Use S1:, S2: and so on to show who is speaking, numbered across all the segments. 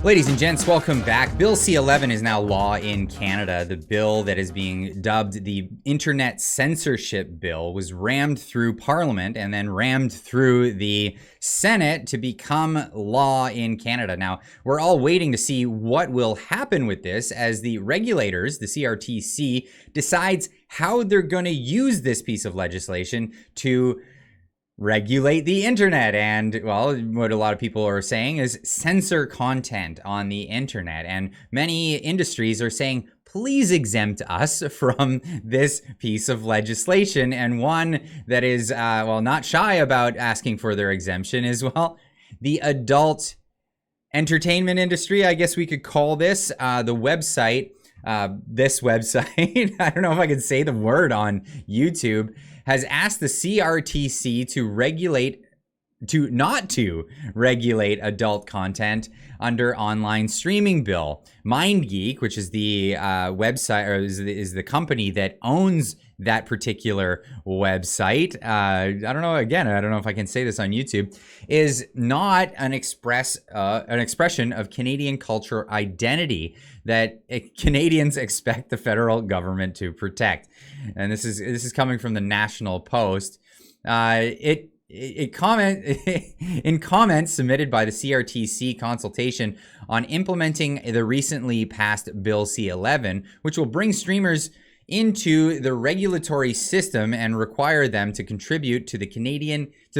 S1: Ladies and gents, welcome back. Bill C-11 is now law in Canada. The bill that is being dubbed the Internet Censorship Bill was rammed through Parliament and then rammed through the Senate to become law in Canada. Now, we're all waiting to see what will happen with this as the regulators, the CRTC, decides how they're going to use this piece of legislation to regulate the internet and, well, what a lot of people are saying is censor content on the internet. And many industries are saying, please exempt us from this piece of legislation. And one that is, not shy about asking for their exemption is, the adult entertainment industry, I guess we could call this. The website, this website, I don't know if I can say the word on YouTube, has asked the CRTC not to regulate adult content under online streaming bill. Mindgeek, which is the website, or is the company that owns that particular website. I don't know if I can say this on YouTube, is not an expression of Canadian cultural identity that Canadians expect the federal government to protect. And this is coming from the National Post. In comments submitted by the CRTC consultation on implementing the recently passed Bill C-11, which will bring streamers into the regulatory system and require them to contribute to the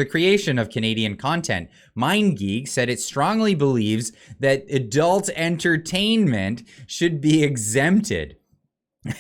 S1: creation of Canadian content. Mindgeek said it strongly believes that adult entertainment should be exempted.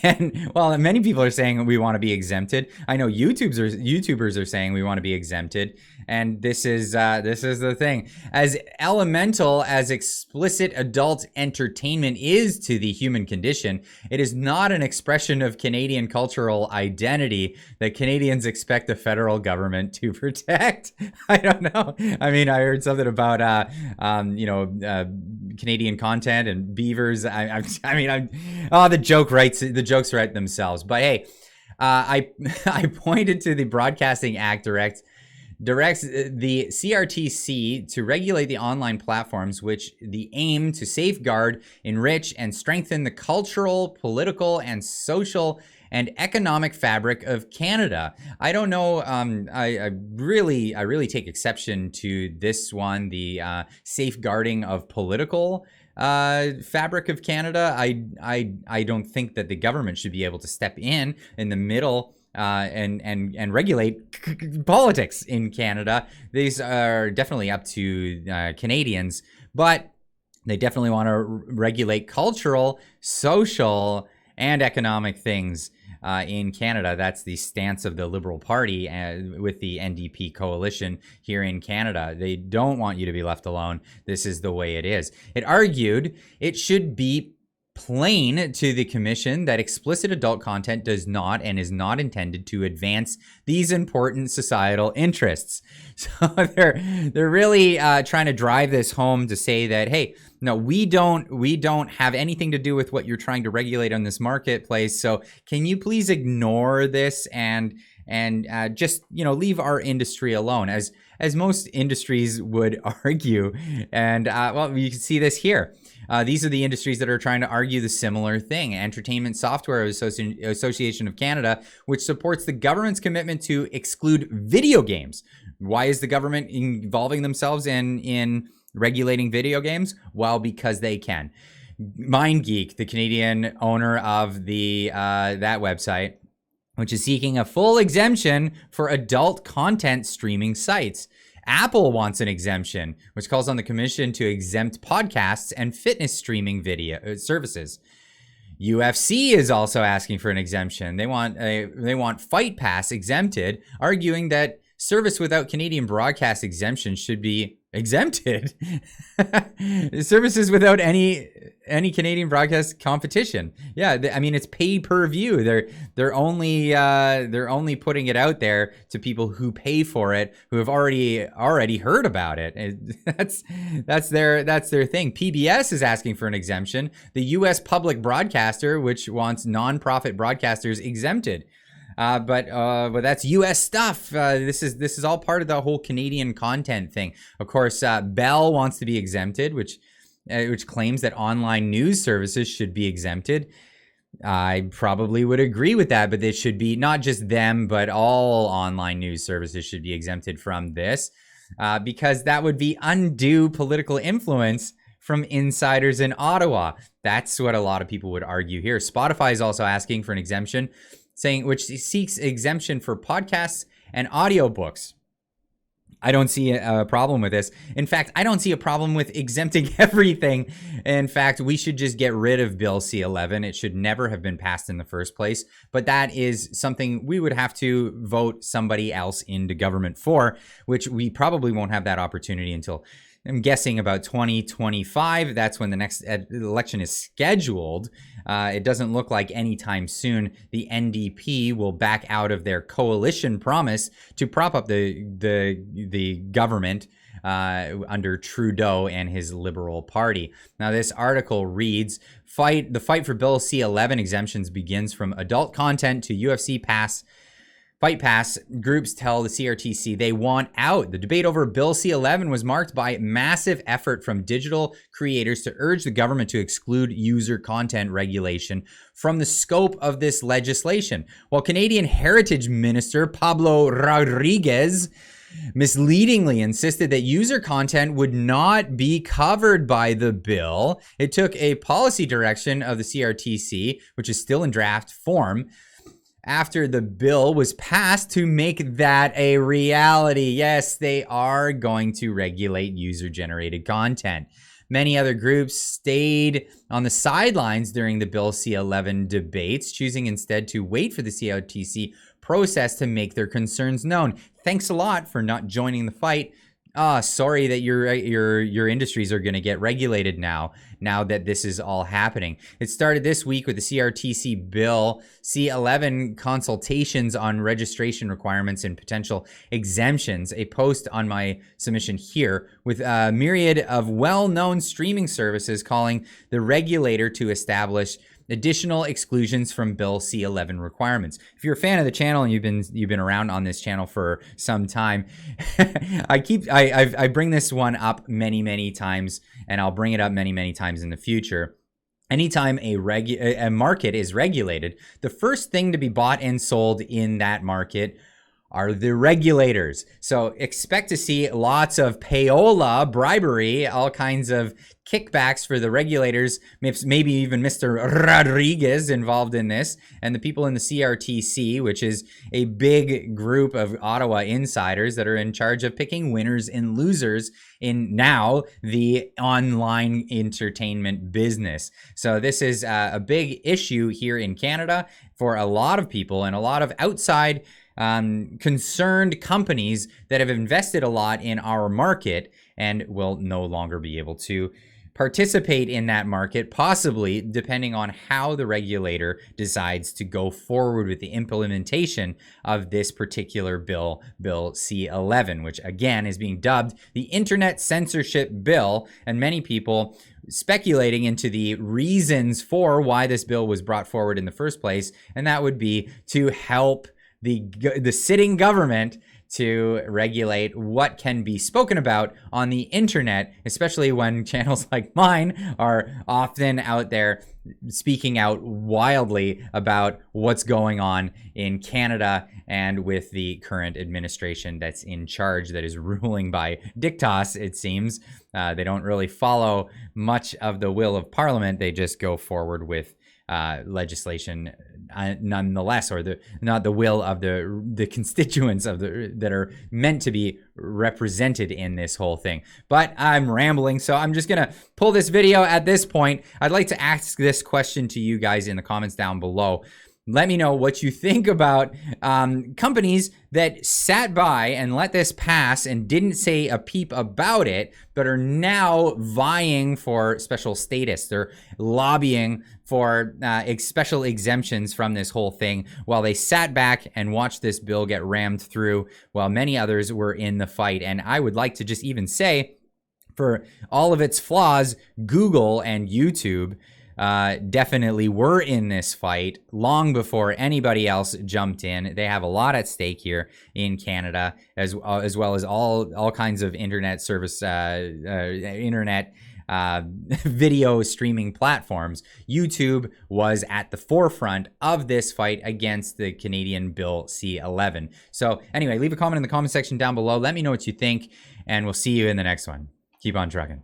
S1: And many people are saying we want to be exempted. I know YouTubers are saying we want to be exempted. And this is the thing. As elemental as explicit adult entertainment is to the human condition, it is not an expression of Canadian cultural identity that Canadians expect the federal government to protect. I don't know. I mean, I heard something about Canadian content and beavers. The jokes write themselves. But hey, I pointed to the Broadcasting Act directs the CRTC to regulate the online platforms, which the aim to safeguard, enrich, and strengthen the cultural, political, and social and economic fabric of Canada. I don't know. I really take exception to this one, the safeguarding of political fabric of Canada. I don't think that the government should be able to step in the middle and regulate politics in Canada. These are definitely up to Canadians, but they definitely want to regulate cultural, social, and economic things in Canada. That's the stance of the Liberal Party with the NDP coalition here in Canada. They don't want you to be left alone. This is the way it is. It argued it should be plain to the commission that explicit adult content does not and is not intended to advance these important societal interests. So they're really trying to drive this home to say that, hey, no, we don't have anything to do with what you're trying to regulate on this marketplace. So can you please ignore this and just leave our industry alone, as most industries would argue. And you can see this here. These are the industries that are trying to argue the similar thing. Entertainment Software Association of Canada, which supports the government's commitment to exclude video games. Why is the government involving themselves in regulating video games? Well, because they can. Mindgeek, the Canadian owner of that website, which is seeking a full exemption for adult content streaming sites. Apple wants an exemption, which calls on the commission to exempt podcasts and fitness streaming video services. UFC is also asking for an exemption. They want Fight Pass exempted, arguing that service without Canadian broadcast exemption should be exempted. Services without any Canadian broadcast competition. Yeah, it's pay per view. They're only putting it out there to people who pay for it, who have already heard about it. That's their thing. PBS is asking for an exemption. The U.S. public broadcaster, which wants nonprofit broadcasters exempted. But that's U.S. stuff. This is all part of the whole Canadian content thing. Of course, Bell wants to be exempted, which which claims that online news services should be exempted. I probably would agree with that, but it should be not just them, but all online news services should be exempted from this, because that would be undue political influence from insiders in Ottawa. That's what a lot of people would argue here. Spotify is also asking for an exemption, which seeks exemption for podcasts and audiobooks. I don't see a problem with this. In fact, I don't see a problem with exempting everything. In fact, we should just get rid of Bill C-11. It should never have been passed in the first place. But that is something we would have to vote somebody else into government for, which we probably won't have that opportunity until, I'm guessing, about 2025. That's when the next election is scheduled. It doesn't look like anytime soon the NDP will back out of their coalition promise to prop up the government under Trudeau and his Liberal Party. Now, this article reads, the fight for Bill C-11 exemptions begins from adult content to UFC Fight Pass. Groups tell the CRTC they want out. The debate over Bill C-11 was marked by massive effort from digital creators to urge the government to exclude user content regulation from the scope of this legislation. While Canadian Heritage Minister Pablo Rodriguez misleadingly insisted that user content would not be covered by the bill, it took a policy direction of the CRTC, which is still in draft form, after the bill was passed to make that a reality. Yes, they are going to regulate user-generated content. Many other groups stayed on the sidelines during the Bill C-11 debates, choosing instead to wait for the CRTC process to make their concerns known. Thanks a lot for not joining the fight. Sorry that your industries are going to get regulated now that this is all happening. It started this week with the CRTC Bill C-11 consultations on registration requirements and potential exemptions, a post on my submission here, with a myriad of well-known streaming services calling the regulator to establish additional exclusions from Bill C-11 requirements. If you're a fan of the channel and you've been around on this channel for some time, I bring this one up many times, and I'll bring it up many times in the future. Anytime a market is regulated, the first thing to be bought and sold in that market are the regulators. So expect to see lots of payola, bribery, all kinds of kickbacks for the regulators, maybe even Mr. Rodriguez involved in this, and the people in the CRTC, which is a big group of Ottawa insiders that are in charge of picking winners and losers in now the online entertainment business. So this is a big issue here in Canada for a lot of people and a lot of outside concerned companies that have invested a lot in our market and will no longer be able to participate in that market, possibly depending on how the regulator decides to go forward with the implementation of this particular bill, Bill C-11, which again is being dubbed the Internet Censorship Bill, and many people speculating into the reasons for why this bill was brought forward in the first place, and that would be to help the sitting government to regulate what can be spoken about on the internet, especially when channels like mine are often out there speaking out wildly about what's going on in Canada and with the current administration that's in charge, that is ruling by dictas, it seems. They don't really follow much of the will of Parliament. They just go forward with legislation nonetheless, or not the will of the constituents of that are meant to be represented in this whole thing. But I'm rambling, so I'm just gonna pull this video at this point. I'd like to ask this question to you guys in the comments down below. Let me know what you think about companies that sat by and let this pass and didn't say a peep about it, but are now vying for special status. They're lobbying for special exemptions from this whole thing, while they sat back and watched this bill get rammed through while many others were in the fight. And I would like to just even say, for all of its flaws, Google and YouTube definitely were in this fight long before anybody else jumped in. They have a lot at stake here in Canada, as well as all kinds of internet service, internet video streaming platforms, YouTube was at the forefront of this fight against the Canadian Bill C-11. So anyway, leave a comment in the comment section down below. Let me know what you think, and we'll see you in the next one. Keep on trucking.